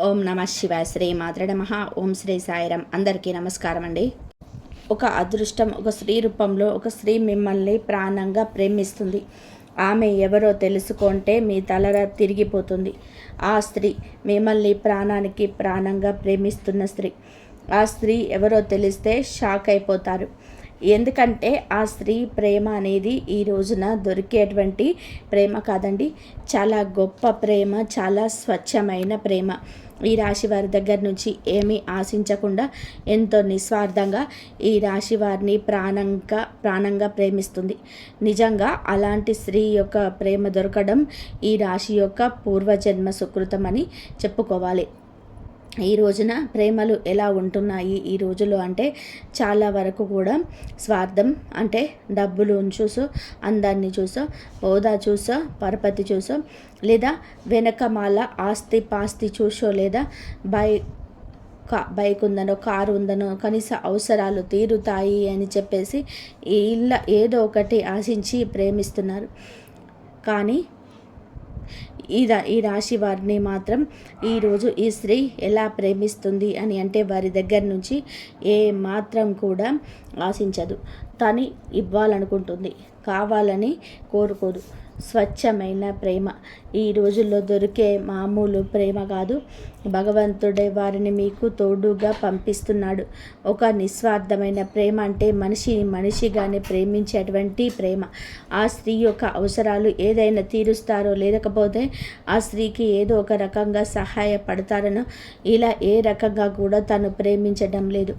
ఓం నమ శివాయ. శ్రీ మాత్రే నమః. ఓం శ్రీ సాయిరామ్. అందరికీ నమస్కారం అండి. ఒక అదృష్టం, ఒక స్త్రీ రూపంలో ఒక స్త్రీ మిమ్మల్ని ప్రాణంగా ప్రేమిస్తుంది. ఆమె ఎవరో తెలుసుకుంటే మీ తల తిరిగిపోతుంది. ఆ స్త్రీ మిమ్మల్ని ప్రాణానికి ప్రాణంగా ప్రేమిస్తున్న స్త్రీ. ఆ స్త్రీ ఎవరో తెలిస్తే షాక్ అయిపోతారు. ఎందుకంటే ఆ స్త్రీ ప్రేమ అనేది ఈ రోజున దొరికేటువంటి ప్రేమ కాదండి. చాలా గొప్ప ప్రేమ, చాలా స్వచ్ఛమైన ప్రేమ. ఈ రాశి వారి దగ్గర నుంచి ఏమీ ఆశించకుండా ఎంతో నిస్వార్థంగా ఈ రాశి వారిని ప్రాణంగా ప్రేమిస్తుంది. నిజంగా అలాంటి స్త్రీ యొక్క ప్రేమ దొరకడం ఈ రాశి యొక్క పూర్వజన్మ సుకృతం అని చెప్పుకోవాలి. ఈ రోజున ప్రేమలు ఎలా ఉంటున్నాయి ఈ రోజులో అంటే చాలా వరకు కూడా స్వార్థం, అంటే డబ్బులు చూసో, అందాన్ని చూసో, హోదా చూసో, పరపతి చూసో, లేదా వెనకమాల ఆస్తి పాస్తి చూసో, లేదా బైక్ ఉందనో, కారు ఉందనో, కనీస అవసరాలు తీరుతాయి అని చెప్పేసి ఏదో ఒకటి ఆశించి ప్రేమిస్తున్నారు. కానీ ఈ రాశి వారిని మాత్రం ఈరోజు ఈ స్త్రీ ఎలా ప్రేమిస్తుంది అని అంటే వారి దగ్గర నుంచి ఏ మాత్రం కూడా ఆశించదు. తను ఇవ్వాలనుకుంటుంది, కావాలని కోరుకోదు. స్వచ్ఛమైన ప్రేమ ఈ రోజుల్లో దొరికే మామూలు ప్రేమ కాదు. భగవంతుడే వారిని మీకు తోడుగా పంపిస్తున్నాడు. ఒక నిస్వార్థమైన ప్రేమ అంటే మనిషిగానే ప్రేమించేటువంటి ప్రేమ. ఆ స్త్రీ యొక్క అవసరాలు ఏదైనా తీరుస్తారో, లేకపోతే ఆ స్త్రీకి ఏదో ఒక రకంగా సహాయపడతారనో, ఇలా ఏ రకంగా కూడా తను ప్రేమించడం లేదు.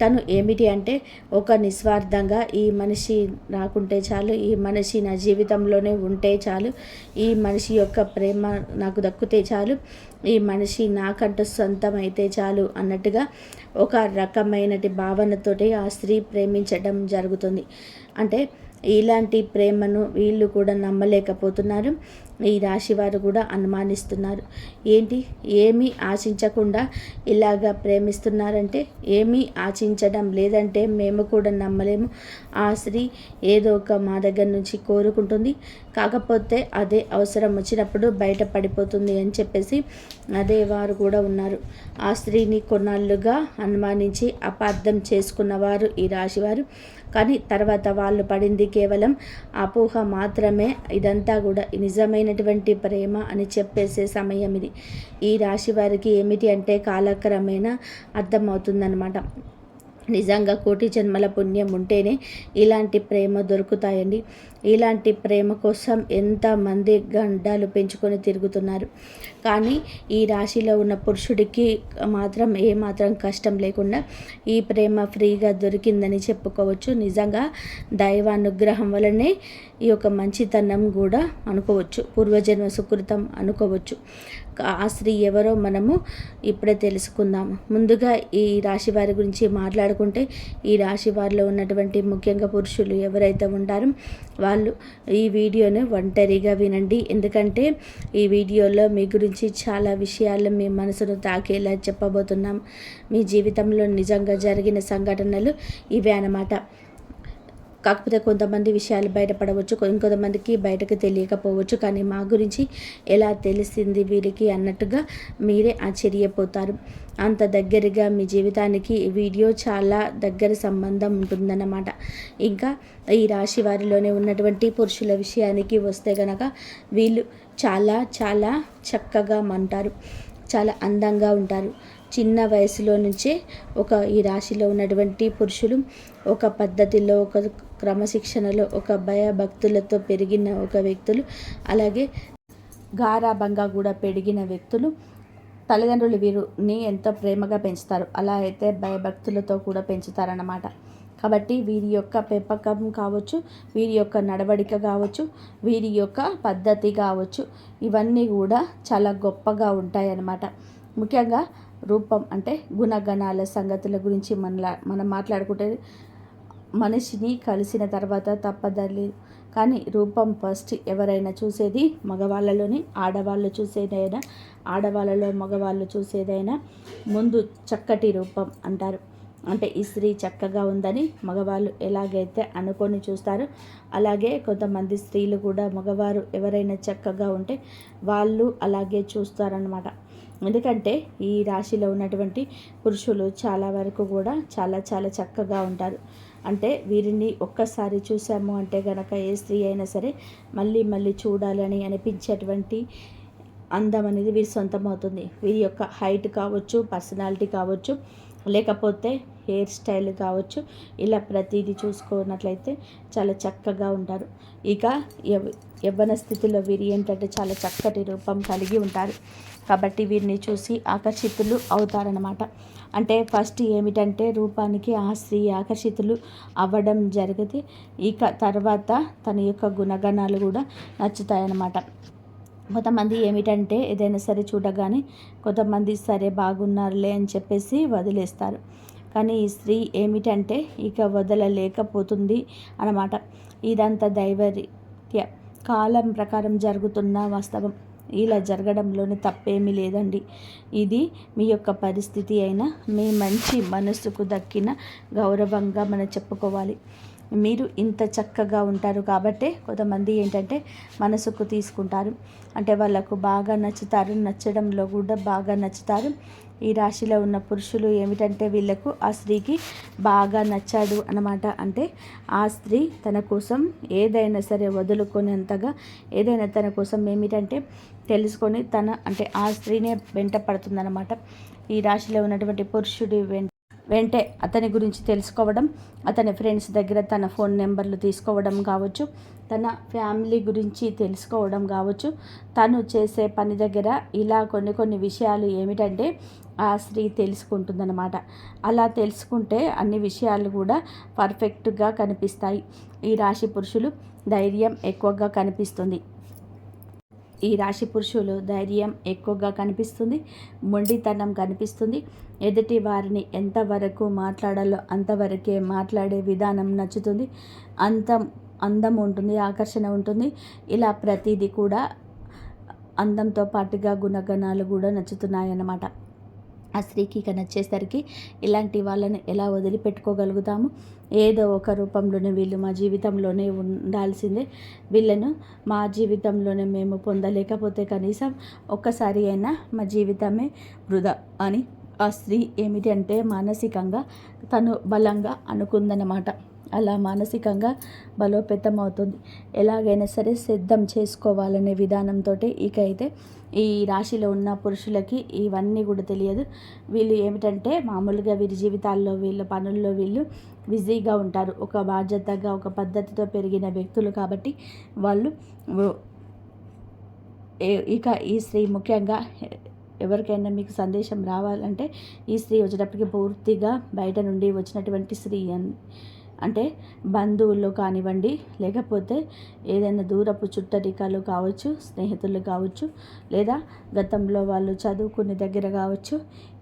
తను ఏమిటి అంటే ఒక నిస్వార్థంగా ఈ మనిషి రాకుంటే చాలు, ఈ మనిషి నా జీవితంలోనే ఉంటే చాలు, ఈ మనిషి యొక్క ప్రేమ నాకు దక్కితే చాలు, ఈ మనిషి నాకంటూ సొంతం అయితే చాలు అన్నట్టుగా ఒక రకమైనటి భావనతోటి ఆ స్త్రీ ప్రేమించడం జరుగుతుంది. అంటే ఇలాంటి ప్రేమను వీళ్ళు కూడా నమ్మలేకపోతున్నారు. ఈ రాశి వారు కూడా అనుమానిస్తున్నారు. ఏంటి, ఏమీ ఆశించకుండా ఇలాగా ప్రేమిస్తున్నారంటే ఏమీ ఆశించడం లేదంటే మేము కూడా నమ్మలేము. ఆ స్త్రీ ఏదో ఒక మా దగ్గర నుంచి కోరుకుంటుంది, కాకపోతే అదే అవసరం వచ్చినప్పుడు బయటపడిపోతుంది అని చెప్పేసి అదే వారు కూడా ఉన్నారు. ఆ స్త్రీని కొన్నాళ్ళుగా అనుమానించి అపార్థం చేసుకున్నవారు ఈ రాశివారు. కానీ తర్వాత వాళ్ళు పడింది కేవలం అపోహ మాత్రమే. ఇదంతా కూడా నిజమైనటువంటి ప్రేమ అని చెప్పేసే సమయం ఇది. ఈ రాశి వారికి ఏమిటి అంటే కాలక్రమేణా అర్థమవుతుందన్నమాట. నిజంగా కోటి జన్మల పుణ్యం ఉంటేనే ఇలాంటి ప్రేమ దొరుకుతాయండి. ఇలాంటి ప్రేమ కోసం ఎంతమంది గండాలు పెంచుకొని తిరుగుతున్నారు. కానీ ఈ రాశిలో ఉన్న పురుషుడికి మాత్రం ఏమాత్రం కష్టం లేకుండా ఈ ప్రేమ ఫ్రీగా దొరికిందని చెప్పుకోవచ్చు. నిజంగా దైవానుగ్రహం వలనే ఈ యొక్క మంచితనం కూడా అనుకోవచ్చు, పూర్వజన్మ సుకృతం అనుకోవచ్చు. ఆ స్త్రీ ఎవరో మనము ఇప్పుడే తెలుసుకుందాము. ముందుగా ఈ రాశి వారి గురించి మాట్లాడుకుంటే, ఈ రాశి వారిలో ఉన్నటువంటి ముఖ్యంగా పురుషులు ఎవరైతే ఉంటారో వాళ్ళు ఈ వీడియోని ఒంటరిగా వినండి. ఎందుకంటే ఈ వీడియోలో మీ గురించి చాలా విషయాలు మీ మనసును తాకేలా చెప్పబోతున్నాం. మీ జీవితంలో నిజంగా జరిగిన సంఘటనలు ఇవే అన్నమాట. కాకపోతే కొంతమంది విషయాలు బయటపడవచ్చు, ఇంకొంతమందికి బయటకు తెలియకపోవచ్చు. కానీ మా గురించి ఎలా తెలిసింది వీరికి అన్నట్టుగా మీరే ఆశ్చర్యపోతారు. అంత దగ్గరగా మీ జీవితానికి ఈ వీడియో చాలా దగ్గర సంబంధం ఉంటుందన్నమాట. ఇంకా ఈ రాశి వారిలోనే ఉన్నటువంటి పురుషుల విషయానికి వస్తే కనుక వీళ్ళు చాలా చాలా చక్కగా ఉంటారు, చాలా అందంగా ఉంటారు. చిన్న వయసులో నుంచే ఈ రాశిలో ఉన్నటువంటి పురుషులు ఒక పద్ధతిలో, ఒక క్రమశిక్షణలో, ఒక భయభక్తులతో పెరిగిన ఒక వ్యక్తులు, అలాగే గారాబంగా కూడా పెరిగిన వ్యక్తులు. తల్లిదండ్రులు వీరిని ఎంతో ప్రేమగా పెంచుతారు, అలా అయితే భయభక్తులతో కూడా పెంచుతారన్నమాట. కాబట్టి వీరి యొక్క పెంపకం కావచ్చు, వీరి యొక్క నడవడిక కావచ్చు, వీరి యొక్క పద్ధతి కావచ్చు, ఇవన్నీ కూడా చాలా గొప్పగా ఉంటాయన్నమాట. ముఖ్యంగా రూపం అంటే గుణగణాల సంగతుల గురించి మనం మాట్లాడుకుంటే మనిషిని కలిసిన తర్వాత తప్పదలేదు. కానీ రూపం ఫస్ట్ ఎవరైనా చూసేది మగవాళ్ళలోని, ఆడవాళ్ళు చూసేదైనా, ఆడవాళ్ళలో మగవాళ్ళు చూసేదైనా ముందు చక్కటి రూపం అంటారు. అంటే ఈ స్త్రీ చక్కగా ఉందని మగవాళ్ళు ఎలాగైతే అనుకొని చూస్తారో, అలాగే కొంతమంది స్త్రీలు కూడా మగవారు ఎవరైనా చక్కగా ఉంటే వాళ్ళు అలాగే చూస్తారనమాట. ఎందుకంటే ఈ రాశిలో ఉన్నటువంటి పురుషులు చాలా వరకు కూడా చాలా చాలా చక్కగా ఉంటారు. అంటే వీరిని ఒక్కసారి చూసాము అంటే గనక ఏ స్త్రీ అయినా సరే మళ్ళీ మళ్ళీ చూడాలని అనిపించేటువంటి అందం అనేది వీరి సొంతమవుతుంది. వీరి యొక్క హైట్ కావచ్చు, పర్సనాలిటీ కావచ్చు, లేకపోతే హెయిర్ స్టైల్ కావచ్చు, ఇలా ప్రతిదీ చూసుకున్నట్లయితే చాలా చక్కగా ఉంటారు. ఇక యవ్వన స్థితిలో వీరు ఏంటంటే చాలా చక్కటి రూపం కలిగి ఉంటారు. కాబట్టి వీరిని చూసి ఆకర్షితులు అవుతారన్నమాట. అంటే ఫస్ట్ ఏమిటంటే రూపానికి ఆ స్త్రీ ఆకర్షితులు అవ్వడం జరిగితే ఇక తర్వాత తన యొక్క గుణగణాలు కూడా నచ్చుతాయన్నమాట. కొంతమంది ఏమిటంటే ఏదైనా సరే చూడగానే కొంతమంది సరే బాగున్నారులే అని చెప్పేసి వదిలేస్తారు. కానీ ఈ స్త్రీ ఏమిటంటే ఇక వదలలేకపోతుంది అన్నమాట. ఇదంతా దైవరీత్య కాలం ప్రకారం జరుగుతున్న వాస్తవం. ఇలా జరగడంలోని తప్పేమీ లేదండి. ఇది మీ యొక్క పరిస్థితి అయినా మీ మంచి మనసుకు దక్కిన గౌరవంగా మనం చెప్పుకోవాలి. మీరు ఇంత చక్కగా ఉంటారు కాబట్టే కొంతమంది ఏంటంటే మనసుకు తీసుకుంటారు. అంటే వాళ్ళకు బాగా నచ్చుతారు, నచ్చడంలో కూడా బాగా నచ్చుతారు. ఈ రాశిలో ఉన్న పురుషులు ఏమిటంటే వీళ్ళకు ఆ స్త్రీకి బాగా నచ్చాడు అన్నమాట. అంటే ఆ స్త్రీ తన కోసం ఏదైనా సరే వదులుకునేంతగా ఏదైనా తన కోసం ఏమిటంటే తెలుసుకొని అంటే ఆ స్త్రీనే వెంట పడుతుందన్నమాట. ఈ రాశిలో ఉన్నటువంటి పురుషుడి వెంటే అతని గురించి తెలుసుకోవడం, అతని ఫ్రెండ్స్ దగ్గర తన ఫోన్ నెంబర్లు తీసుకోవడం కావచ్చు, తన ఫ్యామిలీ గురించి తెలుసుకోవడం కావచ్చు, తను చేసే పని దగ్గర ఇలా కొన్ని విషయాలు ఏమిటంటే ఆ స్త్రీ తెలుసుకుంటుందన్నమాట. అలా తెలుసుకుంటే అన్ని విషయాలు కూడా పర్ఫెక్ట్గా కనిపిస్తాయి. ఈ రాశి పురుషులు ధైర్యం ఎక్కువగా కనిపిస్తుంది. ఈ రాశి పురుషులు ధైర్యం ఎక్కువగా కనిపిస్తుంది, మొండితనం కనిపిస్తుంది. ఎదుటి వారిని ఎంతవరకు మాట్లాడాలో అంతవరకే మాట్లాడే విధానం నచ్చుతుంది. అందం ఉంటుంది, ఆకర్షణ ఉంటుంది. ఇలా ప్రతిదీ కూడా అందంతో పాటుగా గుణగణాలు కూడా నచ్చుతున్నాయన్నమాట. ఆ స్త్రీకి ఇక నచ్చేసరికి ఇలాంటి వాళ్ళని ఎలా వదిలిపెట్టుకోగలుగుతాము? ఏదో ఒక రూపంలోనే వీళ్ళు మా జీవితంలోనే ఉండాల్సిందే. వీళ్ళను మా జీవితంలోనే మేము పొందలేకపోతే కనీసం ఒక్కసారి అయినా మా జీవితమే వృధా అని ఆ స్త్రీ ఏమిటి అంటే మానసికంగా తను బలంగా అనుకుందన్నమాట. అలా మానసికంగా బలోపేతం అవుతుంది. ఎలాగైనా సరే సిద్ధం చేసుకోవాలనే విధానంతో ఇక అయితే ఈ రాశిలో ఉన్న పురుషులకి ఇవన్నీ కూడా తెలియదు. వీళ్ళు ఏమిటంటే మామూలుగా వీరి జీవితాల్లో వీళ్ళ పనుల్లో వీళ్ళు బిజీగా ఉంటారు. ఒక బాధ్యతగా ఒక పద్ధతితో పెరిగిన వ్యక్తులు కాబట్టి వాళ్ళు ఇక ఈ స్త్రీ ముఖ్యంగా ఎవరికైనా మీకు సందేశం రావాలంటే ఈ స్త్రీ వచ్చేటప్పటికి పూర్తిగా బయట నుండి వచ్చినటువంటి స్త్రీ అంటే బంధువులు కానివ్వండి, లేకపోతే ఏదైనా దూరపు చుట్టరికాలు కావచ్చు, స్నేహితులు కావచ్చు, లేదా గతంలో వాళ్ళు చదువుకునే దగ్గర కావచ్చు.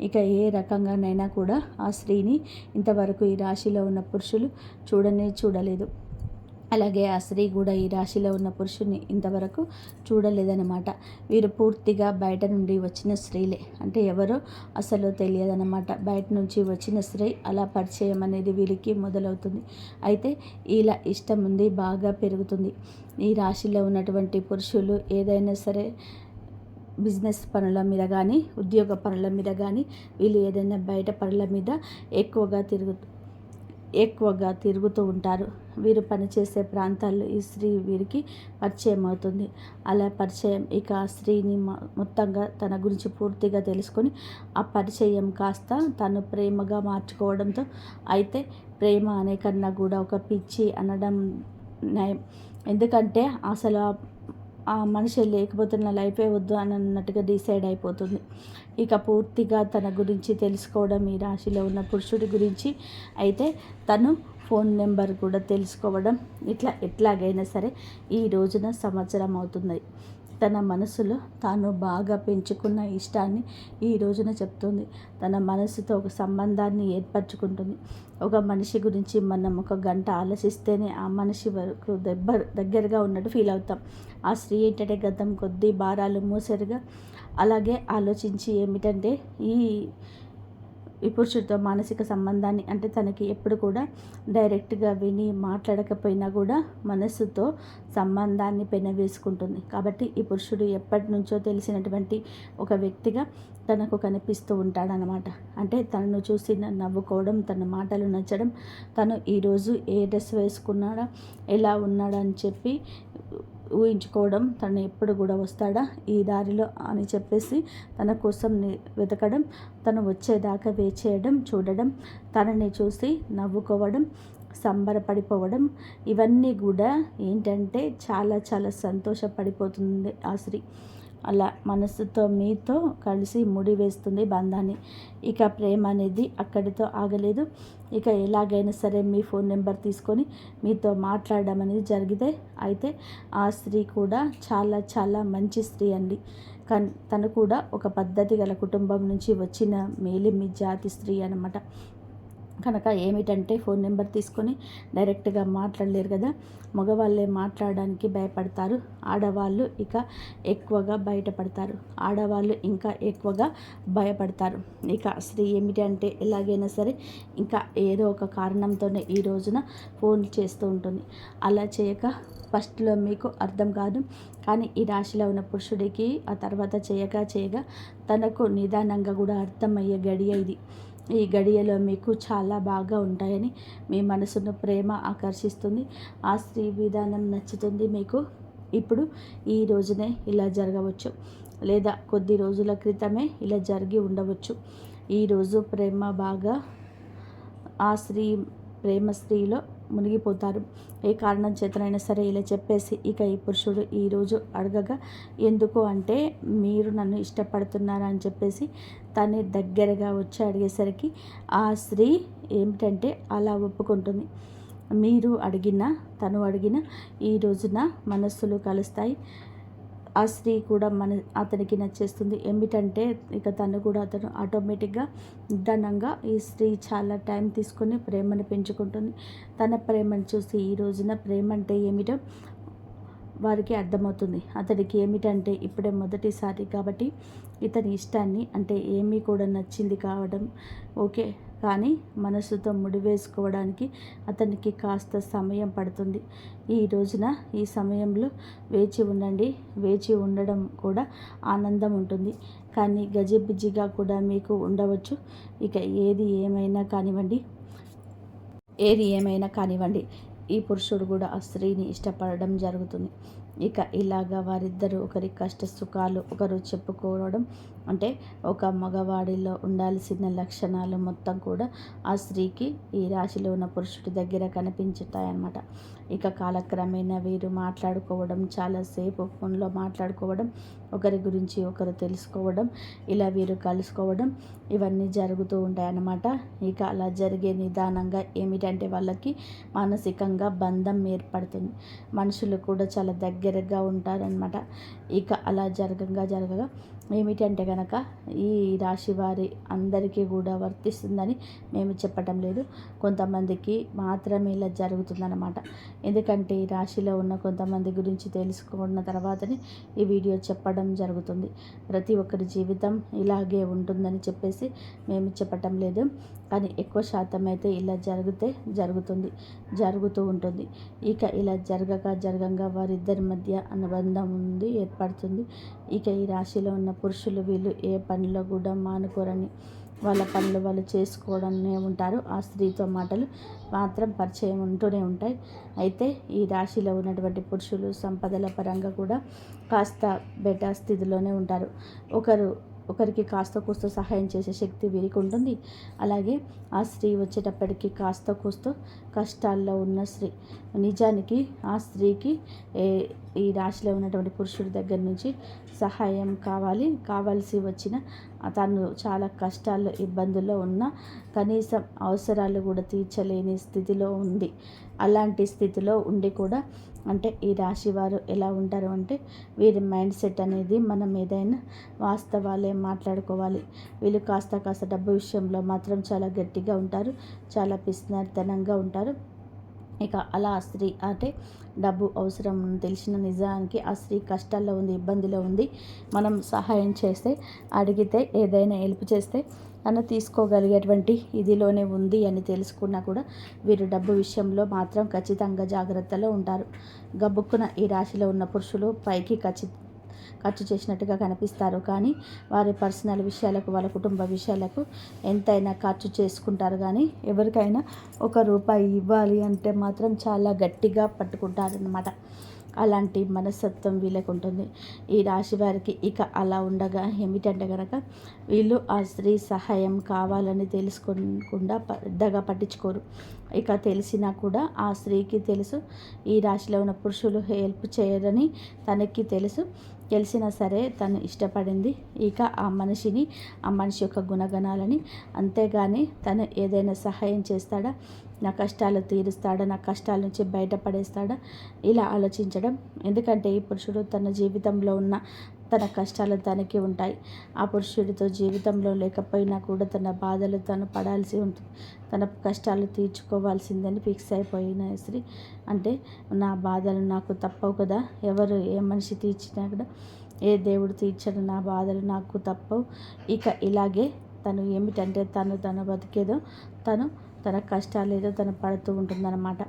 ఇక ఏ రకంగానైనా కూడా ఆ స్త్రీని ఇంతవరకు ఈ రాశిలో ఉన్న పురుషులు చూడలేదు. అలాగే ఆ స్త్రీ కూడా ఈ రాశిలో ఉన్న పురుషుని ఇంతవరకు చూడలేదన్నమాట. వీరు పూర్తిగా బయట నుండి వచ్చిన స్త్రీలే. అంటే ఎవరో అసలు తెలియదన్నమాట. బయట నుంచి వచ్చిన స్త్రీ అలా పరిచయం అనేది వీరికి మొదలవుతుంది. అయితే ఇలా ఇష్టం ఉంది, బాగా పెరుగుతుంది. ఈ రాశిలో ఉన్నటువంటి పురుషులు ఏదైనా సరే బిజినెస్ పనుల మీద కానీ, ఉద్యోగ పనుల మీద కానీ, వీళ్ళు ఏదైనా బయట పనుల మీద ఎక్కువగా తిరుగుతూ ఉంటారు. వీరు పనిచేసే ప్రాంతాల్లో ఈ స్త్రీ వీరికి పరిచయం అవుతుంది. అలా పరిచయం ఇక ఆ స్త్రీని మొత్తంగా తన గురించి పూర్తిగా తెలుసుకొని ఆ పరిచయం కాస్త తను ప్రేమగా మార్చుకోవడంతో, అయితే ప్రేమ అనే కన్నా కూడా ఒక పిచ్చి అనడం నయం. ఎందుకంటే అసలు ఆ మనిషి లేకపోతే నా లైఫే వద్దు అని అన్నట్టుగా డిసైడ్ అయిపోతుంది. ఇక పూర్తిగా తన గురించి తెలుసుకోవడం ఈ రాశిలో ఉన్న పురుషుడి గురించి, అయితే తను ఫోన్ నెంబర్ కూడా తెలుసుకోవడం, ఎట్లాగైనా సరే ఈ రోజున సంవత్సరం అవుతుంది. తన మనసులో తాను బాగా పెంచుకున్న ఇష్టాన్ని ఈ రోజున చెప్తుంది. తన మనసుతో ఒక సంబంధాన్ని ఏర్పరచుకుంటుంది. ఒక మనిషి గురించి మనం ఒక గంట ఆలోచిస్తేనే ఆ మనిషి వరకు దగ్గరగా ఉన్నట్టు ఫీల్ అవుతాం. ఆ స్త్రీ ఏంటంటే గతం కొద్దీ భారాలు మోసరుగా అలాగే ఆలోచించి ఏమిటంటే ఈ ఈ పురుషుడితో మానసిక సంబంధాన్ని అంటే తనకి ఎప్పుడు కూడా డైరెక్ట్గా విని మాట్లాడకపోయినా కూడా మనస్సుతో సంబంధాన్ని పెనవేసుకుంటుంది. కాబట్టి ఈ పురుషుడు ఎప్పటి నుంచో తెలిసినటువంటి ఒక వ్యక్తిగా తనకు కనిపిస్తూ ఉంటాడనమాట. అంటే తనను చూసి నవ్వుకోవడం, తన మాటలు నచ్చడం, తను ఈరోజు ఏ డ్రెస్ వేసుకున్నాడా, ఎలా ఉన్నాడా అని చెప్పి ఊహించుకోవడం, తను ఎప్పుడు కూడా వస్తాడా ఈ దారిలో అని చెప్పేసి తన కోసం వెతకడం, తను వచ్చేదాకా వేచేయడం, చూడడం, తనని చూసి నవ్వుకోవడం, సంబరపడిపోవడం, ఇవన్నీ కూడా ఏంటంటే చాలా చాలా సంతోషపడిపోతుంది ఆ స్త్రీ. అలా మనసుతో మీతో కలిసి ముడివేస్తుంది బంధాన్ని. ఇక ప్రేమ అనేది అక్కడితో ఆగలేదు. ఇక ఎలాగైనా సరే మీ ఫోన్ నెంబర్ తీసుకొని మీతో మాట్లాడడం అనేది జరిగితే అయితే ఆ స్త్రీ కూడా చాలా చాలా మంచి స్త్రీ అండి. తను కూడా ఒక పద్ధతి గల కుటుంబం నుంచి వచ్చిన మేలిమి జాతి స్త్రీ అన్నమాట. కనుక ఏమిటంటే ఫోన్ నెంబర్ తీసుకొని డైరెక్ట్గా మాట్లాడలేరు కదా, మగవాళ్ళే మాట్లాడడానికి భయపడతారు, ఆడవాళ్ళు ఇక ఎక్కువగా బయటపడతారు, ఆడవాళ్ళు ఇంకా ఎక్కువగా భయపడతారు. ఇక స్త్రీ ఏమిటి అంటే ఎలాగైనా సరే ఇంకా ఏదో ఒక కారణంతోనే ఈ రోజున ఫోన్ చేస్తూ ఉంటుంది. అలా చేయక ఫస్ట్లో మీకు అర్థం కాదు, కానీ ఈ రాశిలో ఉన్న పురుషుడికి ఆ తర్వాత చేయగా తనకు నిదానంగా కూడా అర్థమయ్యే గడియ ఇది. ఈ గడియలో మీకు చాలా బాగా ఉంటాయని మీ మనసును ప్రేమ ఆకర్షిస్తుంది, ఆ స్త్రీ విధానం నచ్చుతుంది మీకు. ఇప్పుడు ఈ రోజునే ఇలా జరగవచ్చు, లేదా కొద్ది రోజుల క్రితమే ఇలా జరిగి ఉండవచ్చు. ఈరోజు ప్రేమ బాగా ఆ స్త్రీలో మునిగిపోతారు. ఏ కారణం చేతనైనా సరే ఇలా చెప్పేసి ఇక ఈ పురుషుడు ఈరోజు అడగగా, ఎందుకు అంటే మీరు నన్ను ఇష్టపడుతున్నారా అని చెప్పేసి తనే దగ్గరగా వచ్చి అడిగేసరికి ఆ స్త్రీ ఏమిటంటే అలా ఒప్పుకుంటుంది. మీరు అడిగినా తను అడిగినా ఈ రోజున మనస్సులు కలుస్తాయి. ఆ స్త్రీ కూడా అతనికి నచ్చేస్తుంది. ఏమిటంటే ఇక అతను ఆటోమేటిక్గా నిదానంగా ఈ స్త్రీ చాలా టైం తీసుకొని ప్రేమను పెంచుకుంటుంది. తన ప్రేమను చూసి ఈ రోజున ప్రేమ అంటే ఏమిటో వారికి అర్థమవుతుంది. అతడికి ఏమిటంటే ఇప్పుడే మొదటిసారి కాబట్టి ఇతని ఇష్టాన్ని అంటే ఏమీ కూడా నచ్చింది కావడం ఓకే, కానీ మనసుతో ముడివేసుకోవడానికి అతనికి కాస్త సమయం పడుతుంది. ఈ రోజున ఈ సమయంలో వేచి ఉండండి. వేచి ఉండడం కూడా ఆనందం ఉంటుంది, కానీ గజిబిజిగా కూడా మీకు ఉండవచ్చు. ఇక ఏది ఏమైనా కానివ్వండి ఈ పురుషుడు కూడా ఆ స్త్రీని ఇష్టపడడం జరుగుతుంది. ఇక ఇలాగా వారిద్దరూ ఒకరి కష్ట సుఖాలు ఒకరు చెప్పుకోవడం అంటే ఒక మగవాడిలో ఉండాల్సిన లక్షణాలు మొత్తం కూడా ఆ స్త్రీకి ఈ రాశిలో ఉన్న పురుషుడి దగ్గర కనిపించుతాయన్నమాట. ఇక కాలక్రమేణా వీరు మాట్లాడుకోవడం, చాలాసేపు ఫోన్లో మాట్లాడుకోవడం, ఒకరి గురించి ఒకరు తెలుసుకోవడం, ఇలా వీరు కలుసుకోవడం ఇవన్నీ జరుగుతూ ఉంటాయన్నమాట. ఇక అలా జరిగే నిదానంగా ఏమిటంటే వాళ్ళకి మానసికంగా బంధం ఏర్పడుతుంది. మనుషులు కూడా చాలా దగ్గరగా ఉంటారనమాట. ఇక అలా జరగగా ఏమిటంటే కనుక ఈ రాశి వారి అందరికీ కూడా వర్తిస్తుందని మేము చెప్పటం లేదు, కొంతమందికి మాత్రమే ఇలా జరుగుతుందన్నమాట. ఎందుకంటే ఈ రాశిలో ఉన్న కొంతమంది గురించి తెలుసుకున్న తర్వాతనే ఈ వీడియో చెప్పడం జరుగుతుంది. ప్రతి ఒక్కరి జీవితం ఇలాగే ఉంటుందని చెప్పేసి మేము చెప్పటం లేదు, కానీ ఎక్కువ శాతం అయితే ఇలా జరుగుతూ ఉంటుంది. ఇక ఇలా జరగగా వారిద్దరి మధ్య అనుబంధం ఏర్పడుతుంది. ఇక ఈ రాశిలో ఉన్న పురుషులు వీళ్ళు ఏ పనిలో కూడా మానుకోరని వాళ్ళ పనులు వాళ్ళు చేసుకోవడమే ఉంటారు. ఆ స్త్రీతో మాటలు మాత్రం పరిచయం ఉంటూనే ఉంటాయి. అయితే ఈ రాశిలో ఉన్నటువంటి పురుషులు సంపదల పరంగా కూడా కాస్త బెటర్ స్థితిలోనే ఉంటారు. ఒకరికి కాస్త కూస్తో సహాయం చేసే శక్తి వీరికి ఉంటుంది. అలాగే ఆ స్త్రీ వచ్చేటప్పటికి కాస్త కూస్తో కష్టాల్లో ఉన్న స్త్రీ. నిజానికి ఆ స్త్రీకి ఈ రాశిలో ఉన్నటువంటి పురుషుడి దగ్గర నుంచి సహాయం కావాల్సి వచ్చిన తను చాలా కష్టాల్లో ఇబ్బందుల్లో ఉన్న కనీసం అవసరాలు కూడా తీర్చలేని స్థితిలో ఉంది. అలాంటి స్థితిలో ఉండి కూడా అంటే ఈ రాశి వారు ఎలా ఉంటారు అంటే వీరి మైండ్ సెట్ అనేది మనం ఏదైనా వాస్తవాలే మాట్లాడుకోవాలి. వీళ్ళు కాస్త డబ్బు విషయంలో మాత్రం చాలా గట్టిగా ఉంటారు, చాలా పిసినారితనంగా ఉంటారు. ఇక అలా ఆ స్త్రీ అంటే డబ్బు అవసరం తెలిసిన నిజానికి ఆ స్త్రీ కష్టాల్లో ఉంది, ఇబ్బందిలో ఉంది. మనం సహాయం చేస్తే, అడిగితే, ఏదైనా హెల్ప్ చేస్తే తను తీసుకోగలిగేటువంటి ఇదిలోనే ఉంది అని తెలుసుకున్నా కూడా వీరు డబ్బు విషయంలో మాత్రం ఖచ్చితంగా జాగ్రత్తలో ఉంటారు. గబుక్కున ఈ రాశిలో ఉన్న పురుషులు పైకి ఖర్చు చేసినట్టుగా కనిపిస్తారు, కానీ వారి పర్సనల్ విషయాలకు, వాళ్ళ కుటుంబ విషయాలకు ఎంతైనా ఖర్చు చేసుకుంటారు. కానీ ఎవరికైనా రూపాయి ఇవ్వాలి అంటే మాత్రం చాలా గట్టిగా పట్టుకుంటారనమాట. అలాంటి మనస్తత్వం వీళ్ళకు ఉంటుంది. ఈ రాశి వారికి ఇక అలా ఉండగా ఏమిటంటే కనుక వీళ్ళు ఆ స్త్రీ సహాయం కావాలని తెలుసుకోకుండా పెద్దగా పట్టించుకోరు. ఇక తెలిసినా కూడా ఆ స్త్రీకి తెలుసు ఈ రాశిలో ఉన్న పురుషులు హెల్ప్ చేయరని తనకి తెలుసు. తెలిసినా సరే తను ఇష్టపడింది ఇక ఆ మనిషి యొక్క గుణగణాలని. అంతేగాని తను ఏదైనా సహాయం చేస్తాడా, నా కష్టాలు తీరుస్తాడా, నా కష్టాల నుంచి బయటపడేస్తాడా, ఇలా ఆలోచించడం. ఎందుకంటే ఈ పురుషుడు తన జీవితంలో ఉన్న తన కష్టాలు తనకి ఉంటాయి. ఆ పురుషుడితో జీవితంలో లేకపోయినా కూడా తన బాధలు తను పడాల్సి ఉంటుంది. తన కష్టాలు తీర్చుకోవాల్సిందని ఫిక్స్ అయిపోయిన స్త్రీ అంటే నా బాధలు నాకు తప్పవు కదా, ఎవరు ఏ మనిషి తీర్చినా కూడా, ఏ దేవుడు తీర్చడు నా బాధలు నాకు తప్పవు. ఇక ఇలాగే తను ఏమిటంటే తను బతికేదో తన కష్టాలు ఏదో తను పడుతూ ఉంటుందన్నమాట.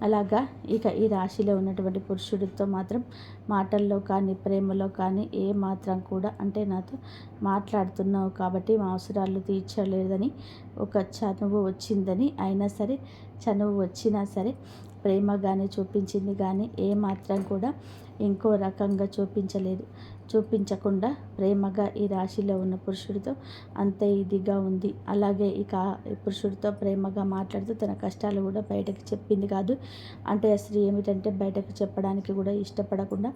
అలాగా ఇక ఈ రాశిలో ఉన్నటువంటి పురుషుడితో మాత్రం మాటల్లో కానీ, ప్రేమలో కానీ ఏ మాత్రం కూడా అంటే నాతో మాట్లాడుతున్నావు కాబట్టి మా అవసరాలు తీర్చలేదని ఒక చనువు వచ్చిందని, అయినా సరే చనువు వచ్చినా సరే ప్రేమగానే చూపించింది, కానీ ఏ మాత్రం కూడా ఇంకో రకంగా చూపించకుండా ప్రేమగా ఈ రాశిలో ఉన్న పురుషుడితో అంతే ఇదిగా ఉంది. అలాగే ఇక ఈ పురుషుడితో ప్రేమగా మాట్లాడుతూ తన కష్టాలు కూడా బయటకు చెప్పింది కాదు. అంటే ఆ స్త్రీ ఏమిటంటే బయటకు చెప్పడానికి కూడా ఇష్టపడకుండా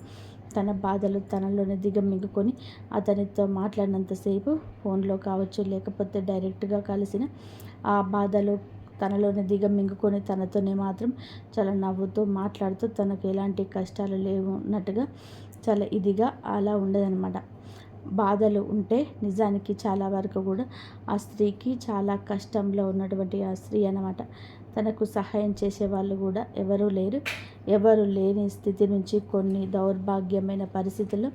తన బాధలు తనలోనే దిగమింగుకొని అతనితో మాట్లాడినంతసేపు ఫోన్లో కావచ్చు, లేకపోతే డైరెక్ట్గా కలిసిన ఆ బాధలు తనలోనే దిగమింగుకొని తనతోనే మాత్రం చాలా నవ్వుతూ మాట్లాడుతూ తనకు ఎలాంటి కష్టాలు లేవున్నట్టుగా చాలా ఇదిగా అలా ఉండదనమాట. బాధలు ఉంటే నిజానికి చాలా వరకు కూడా ఆ స్త్రీకి చాలా కష్టంలో ఉన్నటువంటి ఆ స్త్రీ అన్నమాట. తనకు సహాయం చేసేవాళ్ళు కూడా ఎవరు లేని స్థితి నుంచి కొన్ని దౌర్భాగ్యమైన పరిస్థితుల్లో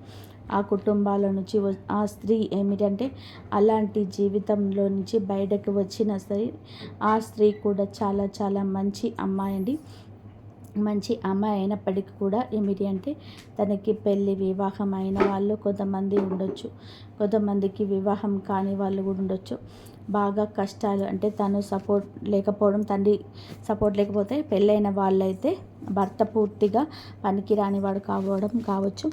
ఆ కుటుంబాల నుంచి ఆ స్త్రీ ఏమిటంటే అలాంటి జీవితంలో నుంచి బయటకు వచ్చిన సరే ఆ స్త్రీ కూడా చాలా చాలా మంచి అమ్మాయి అండి. మంచి అమ్మాయి అయినప్పటికీ కూడా ఏమిటి అంటే తనకి వివాహం అయిన వాళ్ళు కొంతమంది ఉండొచ్చు, కొంతమందికి వివాహం కాని వాళ్ళు కూడా ఉండొచ్చు. బాగా కష్టాలు అంటే తను సపోర్ట్ లేకపోవడం, తండ్రి సపోర్ట్ లేకపోతే పెళ్ళైన వాళ్ళైతే భర్త పూర్తిగా పనికిరాని వాడు కావచ్చు.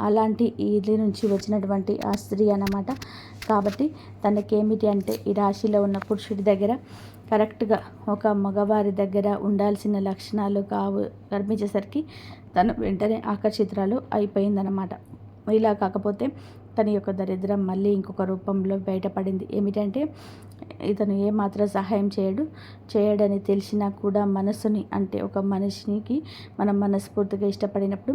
అలాంటి ఇది నుంచి వచ్చినటువంటి ఆ స్త్రీ అన్నమాట. కాబట్టి తనకేమిటి అంటే ఈ రాశిలో ఉన్న పురుషుడి దగ్గర కరెక్ట్గా ఒక మగవారి దగ్గర ఉండాల్సిన లక్షణాలు కనిపించేసరికి తను వెంటనే ఆకర్షితురాలు అయిపోయిందనమాట. ఇలా కాకపోతే తన యొక్క దరిద్రం మళ్ళీ ఇంకొక రూపంలో బయటపడింది. ఏమిటంటే ఇతను ఏమాత్రం సహాయం చేయడని తెలిసినా కూడా మనసుని అంటే ఒక మనిషికి మనం మనస్ఫూర్తిగా ఇష్టపడినప్పుడు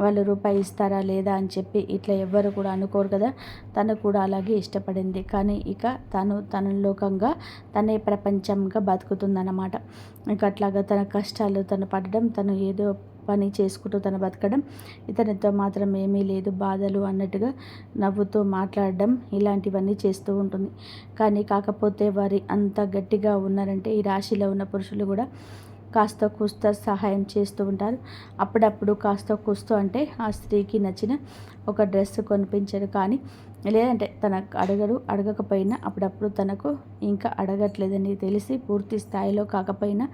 వాళ్ళు రూపాయి ఇస్తారా లేదా అని చెప్పి ఇట్లా ఎవ్వరు కూడా అనుకోరు కదా. తను కూడా అలాగే ఇష్టపడింది, కానీ ఇక తన లోకంగా తనే ప్రపంచంగా బతుకుతుందన్నమాట. ఇక అట్లాగా తన కష్టాలు తను పడడం, తను ఏదో పని చేసుకుంటూ తను బతకడం, ఇతనితో మాత్రం ఏమీ లేదు బాధలు అన్నట్టుగా నవ్వుతూ మాట్లాడడం, ఇలాంటివన్నీ చేస్తూ ఉంటుంది. కానీ కాకపోతే వారి అంత గట్టిగా ఉన్నారంటే ఈ రాశిలో ఉన్న పురుషులు కూడా కాస్త కూస్త సహాయం చేస్తూ ఉంటారు. అప్పుడప్పుడు కాస్త కూస్తో అంటే ఆ స్త్రీకి నచ్చిన ఒక డ్రెస్ కొనిపించరు, కానీ లేదంటే తనకు అడగకపోయినా అప్పుడప్పుడు తనకు ఇంకా అడగట్లేదని తెలిసి పూర్తి స్థాయిలో కాకపోయినా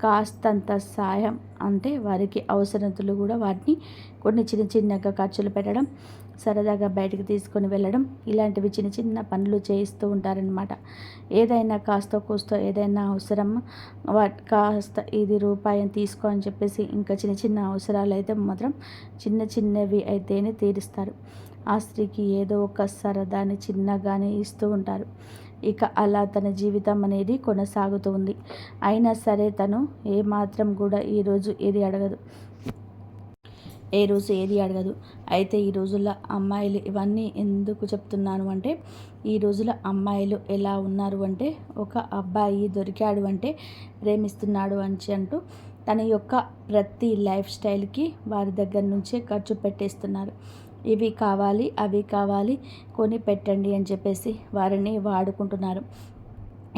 కాస్తంత సాయం అంటే వారికి అవసరతలు కూడా వాటిని కొన్ని చిన్నగా ఖర్చులు పెట్టడం, సరదాగా బయటికి తీసుకొని వెళ్ళడం, ఇలాంటివి చిన్న పనులు చేయిస్తూ ఉంటారనమాట. ఏదైనా కాస్త కూస్తో ఏదైనా అవసరం కాస్త ఇది రూపాయని తీసుకో అని చెప్పేసి ఇంకా చిన్న అవసరాలు అయితే మాత్రం చిన్నవి అయితేనే తీరుస్తారు. ఆ స్త్రీకి ఏదో ఒక సరదాని చిన్నగానే ఇస్తూ ఉంటారు. ఇక అలా తన జీవితం అనేది కొనసాగుతూ ఉంది. అయినా సరే తను ఏమాత్రం కూడా ఈరోజు ఏది అడగదు. ఏ రోజు ఏది అడగదు. అయితే ఈ రోజుల్లో అమ్మాయిలు ఇవన్నీ ఎందుకు చెప్తున్నాను అంటే, ఈ రోజుల అమ్మాయిలు ఎలా ఉన్నారు అంటే, ఒక అబ్బాయి దొరికాడు అంటే ప్రేమిస్తున్నాడు అంటూ తన యొక్క ప్రతి లైఫ్ స్టైల్కి వారి దగ్గర నుంచే ఖర్చు పెట్టేస్తున్నారు. ఇవి కావాలి, అవి కావాలి, కొని పెట్టండి అని చెప్పేసి వారిని వాడుకుంటున్నారు.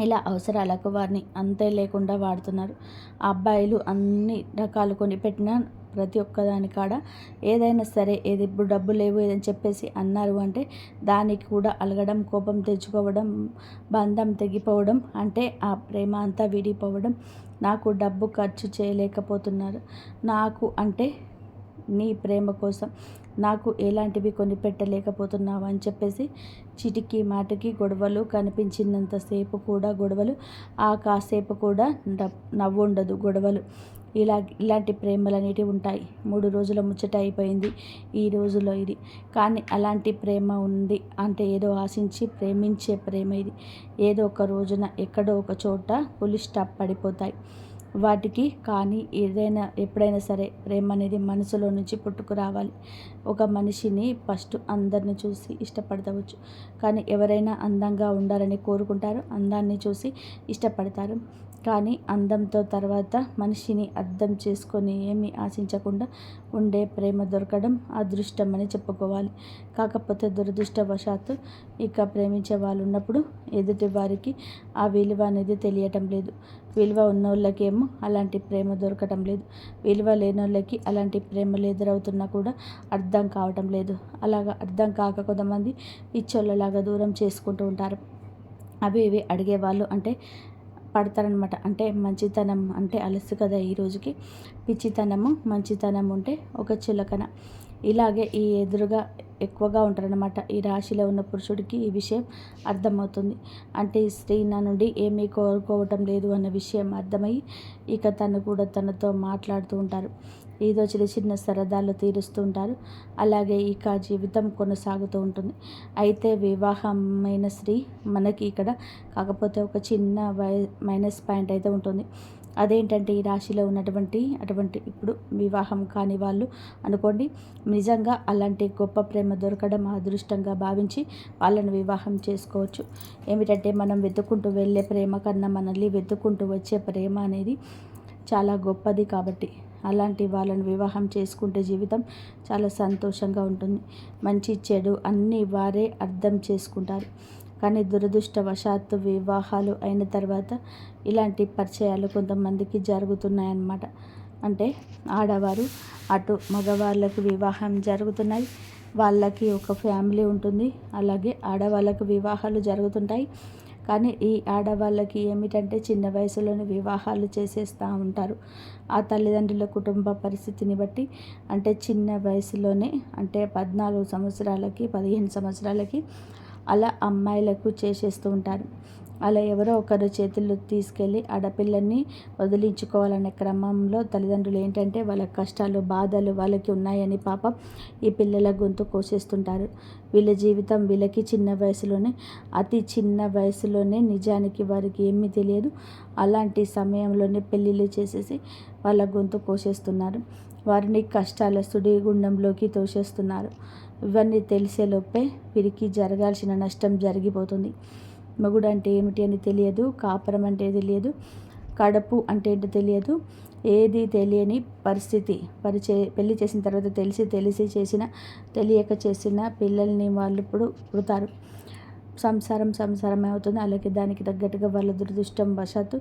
ఇలా అవసరాలకు వారిని అంతే లేకుండా వాడుతున్నారు. ఆ అబ్బాయిలు అన్ని రకాలు కొనిపెట్టిన ప్రతి ఒక్కదాని కాడ ఏదైనా సరే, ఏది ఇప్పుడు డబ్బు లేవు ఏదని చెప్పేసి అన్నారు అంటే దానికి కూడా అలగడం, కోపం తెచ్చుకోవడం, బంధం తెగిపోవడం, అంటే ఆ ప్రేమ అంతా విడిపోవడం. నాకు డబ్బు ఖర్చు చేయలేకపోతున్నారు, నాకు అంటే నీ ప్రేమ కోసం నాకు ఎలాంటివి కొనిపెట్టలేకపోతున్నావు అని చెప్పేసి చిటికి మాటికి గొడవలు, కనిపించినంతసేపు కూడా గొడవలు, ఆ కాసేపు కూడా నవ్వు ఉండదు గొడవలు. ఇలాంటి ప్రేమలు అనేటివి ఉంటాయి. 3 రోజుల ముచ్చట అయిపోయింది ఈ రోజులో ఇది. కానీ అలాంటి ప్రేమ ఉంది అంటే ఏదో ఆశించి ప్రేమించే ప్రేమ ఇది. ఏదో ఒక రోజున ఎక్కడో ఒక చోట ఫుల్ స్టాప్ పడిపోతాయి వాటికి. కానీ ఏదైనా ఎప్పుడైనా సరే ప్రేమ అనేది మనసులో నుంచి పుట్టుకు రావాలి. ఒక మనిషిని ఫస్ట్ అందరిని చూసి ఇష్టపడవచ్చు, కానీ ఎవరైనా అందంగా ఉండాలని కోరుకుంటారు, అందాన్ని చూసి ఇష్టపడతారు. కానీ అందంతో తర్వాత మనిషిని అర్థం చేసుకొని ఏమీ ఆశించకుండా ఉండే ప్రేమ దొరకడం అదృష్టం అని చెప్పుకోవాలి. కాకపోతే దురదృష్టవశాత్తు ఇక ప్రేమించే వాళ్ళు ఉన్నప్పుడు ఎదుటి వారికి ఆ విలువ అనేది తెలియటం లేదు. విలువ ఉన్నోళ్ళకేమో అలాంటి ప్రేమ దొరకటం లేదు. విలువ లేనోళ్ళకి అలాంటి ప్రేమలు ఎదురవుతున్నా కూడా అర్థం కావటం లేదు. అలాగా అర్థం కాక కొంతమంది పిచ్చోళ్ళలాగా దూరం చేసుకుంటూ ఉంటారు. అవి ఇవి అడిగేవాళ్ళు అంటే పడతారనమాట. అంటే మంచితనం అంటే అలసు కదా ఈ రోజుకి. పిచ్చితనము మంచితనం ఉంటే ఒక చులకన. ఇలాగే ఈ ఎదురుగా ఎక్కువగా ఉంటారనమాట. ఈ రాశిలో ఉన్న పురుషుడికి ఈ విషయం అర్థమవుతుంది. అంటే ఈ స్త్రీ నా నుండి ఏమీ కోరుకోవటం లేదు అన్న విషయం అర్థమై ఇక తను కూడా తనతో మాట్లాడుతూ ఉంటారు. ఏదో చిన్న చిన్న సరదాలు తీరుస్తూ ఉంటారు. అలాగే ఇక జీవితం కొనసాగుతూ ఉంటుంది. అయితే వివాహమైన స్త్రీ మనకి ఇక్కడ కాకపోతే ఒక చిన్న మైనస్ పాయింట్ అయితే ఉంటుంది. అదేంటంటే ఈ రాశిలో ఉన్నటువంటి ఇప్పుడు వివాహం కాని వాళ్ళు అనుకోండి, నిజంగా అలాంటి గొప్ప ప్రేమ దొరకడం అదృష్టంగా భావించి వాళ్ళని వివాహం చేసుకోవచ్చు. ఏమిటంటే మనం వెతుక్కుంటూ వెళ్ళే ప్రేమ కన్నా మనల్ని వెతుక్కుంటూ వచ్చే ప్రేమ అనేది చాలా గొప్పది. కాబట్టి అలాంటి వాళ్ళని వివాహం చేసుకుంటే జీవితం చాలా సంతోషంగా ఉంటుంది. మంచి చెడు అన్నీ వారే అర్థం చేసుకుంటారు. కానీ దురదృష్టవశాత్తు వివాహాలు అయిన తర్వాత ఇలాంటి పరిచయాలు కొంతమందికి జరుగుతున్నాయన్నమాట. అంటే ఆడవారు అటు మగవాళ్ళకు వివాహం జరుగుతున్నాయి, వాళ్ళకి ఒక ఫ్యామిలీ ఉంటుంది. అలాగే ఆడవాళ్ళకు వివాహాలు జరుగుతుంటాయి. కానీ ఈ ఆడవాళ్ళకి ఏమిటంటే చిన్న వయసులోనే వివాహాలు చేసేస్తూ ఉంటారు. ఆ తల్లిదండ్రుల కుటుంబ పరిస్థితిని బట్టి అంటే చిన్న వయసులోనే అంటే 14 సంవత్సరాలకి 15 సంవత్సరాలకి అలా అమ్మాయిలకు చేసేస్తూ ఉంటారు. అలా ఎవరో ఒకరు చేతుల్లో తీసుకెళ్ళి ఆడపిల్లల్ని వదిలించుకోవాలనే క్రమంలో తల్లిదండ్రులు ఏంటంటే వాళ్ళ కష్టాలు బాధలు వాళ్ళకి ఉన్నాయని పాపం ఈ పిల్లల గొంతు కోసేస్తుంటారు. వీళ్ళ జీవితం వీళ్ళకి చిన్న వయసులోనే అతి చిన్న వయసులోనే నిజానికి వారికి ఏమీ తెలియదు. అలాంటి సమయంలోనే పెళ్ళిళ్ళు చేసేసి వాళ్ళ గొంతు కోసేస్తున్నారు. వారిని కష్టాల సుడిగుండంలోకి తోసేస్తున్నారు. ఇవన్నీ తెలిసేలోపే వీరికి జరగాల్సిన నష్టం జరిగిపోతుంది. మొగుడు అంటే ఏమిటి అని తెలియదు, కాపురం అంటే తెలియదు, కడుపు అంటే ఏంటో తెలియదు, ఏది తెలియని పరిస్థితి. పెళ్లి చేసిన తర్వాత తెలిసి చేసిన తెలియక చేసిన పిల్లల్ని వాళ్ళు ఇప్పుడు పుడతారు. సంసారమే అవుతుంది. అలాగే దానికి తగ్గట్టుగా వాళ్ళ దురదృష్టం వశాత్తు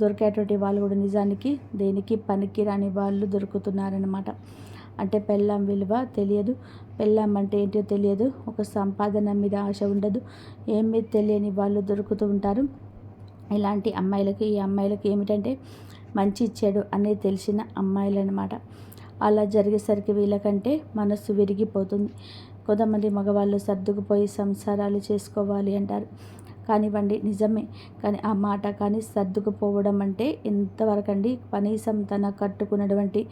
దొరికేటువంటి వాళ్ళు కూడా నిజానికి దేనికి పనికి రాని వాళ్ళు దొరుకుతున్నారనమాట. అంటే పెళ్ళాం విలువ తెలియదు, పెళ్ళాం అంటే ఏంటో తెలియదు, ఒక సంపాదన మీద ఆశ ఉండదు, ఏమీ తెలియని వాళ్ళు దొరుకుతూ ఉంటారు. ఇలాంటి అమ్మాయిలకి ఈ అమ్మాయిలకి ఏమిటంటే మంచి చెడు అనేది తెలిసిన అమ్మాయిలు అనమాట. అలా జరిగేసరికి వీళ్ళకంటే మనస్సు విరిగిపోతుంది. కొంతమంది మగవాళ్ళు సర్దుకుపోయి సంసారాలు చేసుకోవాలి అంటారు. కానివ్వండి నిజమే, కానీ ఆ మాట కానీ సర్దుకుపోవడం అంటే ఎంతవరకు అండి? కనీసం తన కట్టుకున్నటువంటి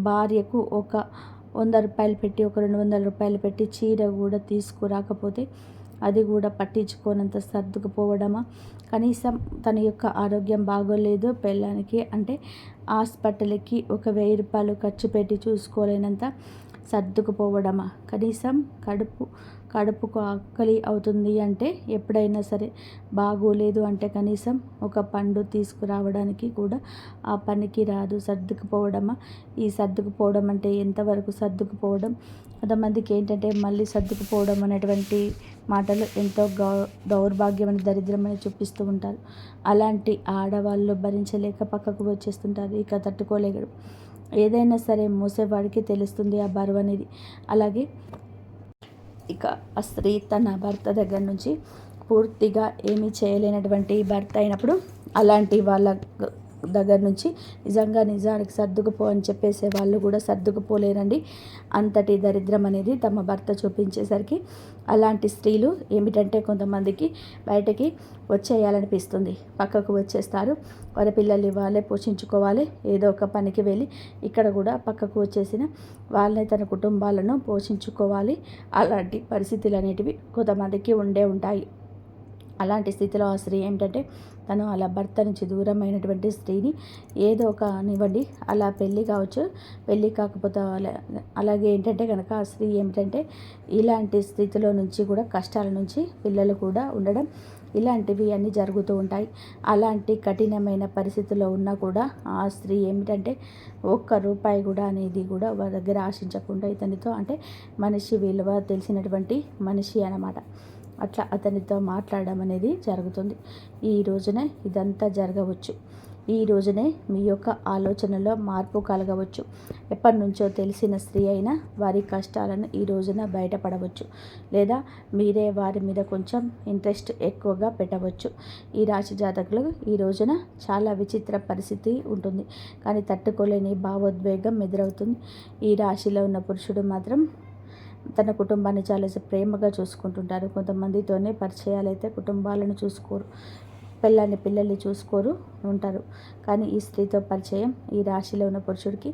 భార్యకు ఒక 100 రూపాయలు పెట్టి ఒక 200 రూపాయలు పెట్టి చీర కూడా తీసుకురాకపోతే అది కూడా పట్టించుకోనంత సర్దుకుపోవడమా, కనీసం తన యొక్క ఆరోగ్యం బాగోలేదు పెళ్ళానికి అంటే హాస్పిటల్కి ఒక 1000 రూపాయలు ఖర్చు పెట్టి చూసుకోలేనంత సర్దుకుపోవడమా, కనీసం కడుపుకు ఆకలి అవుతుంది అంటే ఎప్పుడైనా సరే బాగోలేదు అంటే కనీసం ఒక పండు తీసుకురావడానికి కూడా ఆ పనికి రాదు, సర్దుకుపోవడమా. ఈ సర్దుకుపోవడం అంటే ఎంతవరకు సర్దుకుపోవడం, కొంతమందికి ఏంటంటే మళ్ళీ సర్దుకుపోవడం అనేటువంటి మాటలు ఎంతో దౌర్భాగ్యమని దరిద్రమని చూపిస్తూ ఉంటారు. అలాంటి ఆడవాళ్ళు భరించలేక పక్కకు వచ్చేస్తుంటారు, ఇక తట్టుకోలేరు. ఏదైనా సరే మోసేవాడికి తెలుస్తుంది ఆ బరువు అనేది. అలాగే ఇక ఆ స్త్రీ తన భర్త దగ్గర నుంచి పూర్తిగా ఏమీ చేయలేనటువంటి భర్త అయినప్పుడు అలాంటి వాళ్ళ దగ్గర నుంచి నిజానికి సర్దుకుపో అని చెప్పేసే వాళ్ళు కూడా సర్దుకుపోలేరండి. అంతటి దరిద్రం అనేది తమ భర్త చూపించేసరికి అలాంటి స్త్రీలు ఏమిటంటే కొంతమందికి బయటకి వచ్చేయాలనిపిస్తుంది, పక్కకు వచ్చేస్తారు. వారి పిల్లల్ని వాళ్ళే పోషించుకోవాలి, ఏదో ఒక పనికి వెళ్ళి ఇక్కడ కూడా పక్కకు వచ్చేసిన వాళ్ళని తన కుటుంబాలను పోషించుకోవాలి. అలాంటి పరిస్థితులు అనేటివి కొంతమందికి ఉంటాయి. అలాంటి స్థితిలో ఆ స్త్రీ ఏమిటంటే తను అలా భర్త నుంచి దూరమైనటువంటి స్త్రీని ఏదో ఒక నివ్వండి, అలా పెళ్ళి కావచ్చు, పెళ్ళి కాకపోతే అలాగే ఏంటంటే కనుక ఆ స్త్రీ ఏమిటంటే ఇలాంటి స్థితిలో నుంచి కూడా కష్టాల నుంచి పిల్లలు కూడా ఉండడం ఇలాంటివి అన్నీ జరుగుతూ ఉంటాయి. అలాంటి కఠినమైన పరిస్థితుల్లో ఉన్నా కూడా ఆ స్త్రీ ఏమిటంటే ఒక్క రూపాయి కూడా అనేది కూడా వారి దగ్గర ఆశించకుండా ఇతనితో అంటే మనిషి విలువ తెలిసినటువంటి మనిషి అన్నమాట, అట్లా అతనితో మాట్లాడడం అనేది జరుగుతుంది. ఈ రోజునే ఇదంతా జరగవచ్చు. ఈ రోజునే మీ యొక్క ఆలోచనలో మార్పు కలగవచ్చు. ఎప్పటి నుంచో తెలిసిన స్త్రీ అయినా వారి కష్టాలను ఈ రోజున బయటపడవచ్చు, లేదా మీరే వారి మీద కొంచెం ఇంట్రెస్ట్ ఎక్కువగా పెట్టవచ్చు. ఈ రాశి జాతకులు ఈ రోజున చాలా విచిత్ర పరిస్థితి ఉంటుంది, కానీ తట్టుకోలేని భావోద్వేగం ఎదురవుతుంది. ఈ రాశిలో ఉన్న పురుషుడు మాత్రం తన కుటుంబాన్ని చాలా ప్రేమగా చూసుకుంటుంటారు. కొంతమందితోనే పరిచయాలు అయితే కుటుంబాలను చూసుకోరు, పిల్లల్ని చూసుకోరు ఉంటారు. కానీ ఈ స్త్రీతో పరిచయం ఈ రాశిలో ఉన్న పురుషుడికి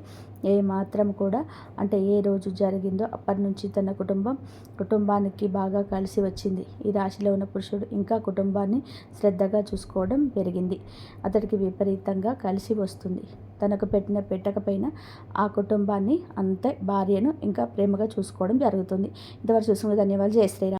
ఏ మాత్రం కూడా అంటే ఏ రోజు జరిగిందో అప్పటి నుంచి తన కుటుంబానికి బాగా కలిసి వచ్చింది. ఈ రాశిలో ఉన్న పురుషుడు ఇంకా కుటుంబాన్ని శ్రద్ధగా చూసుకోవడం పెరిగింది. అతడికి విపరీతంగా కలిసి వస్తుంది. తనకు పెట్టకపోయినా ఆ కుటుంబాన్ని అంతే భార్యను ఇంకా ప్రేమగా చూసుకోవడం జరుగుతుంది. ఇంతవరకు చూసుకున్న ధన్యవాదాలు. జై శ్రీరామ్.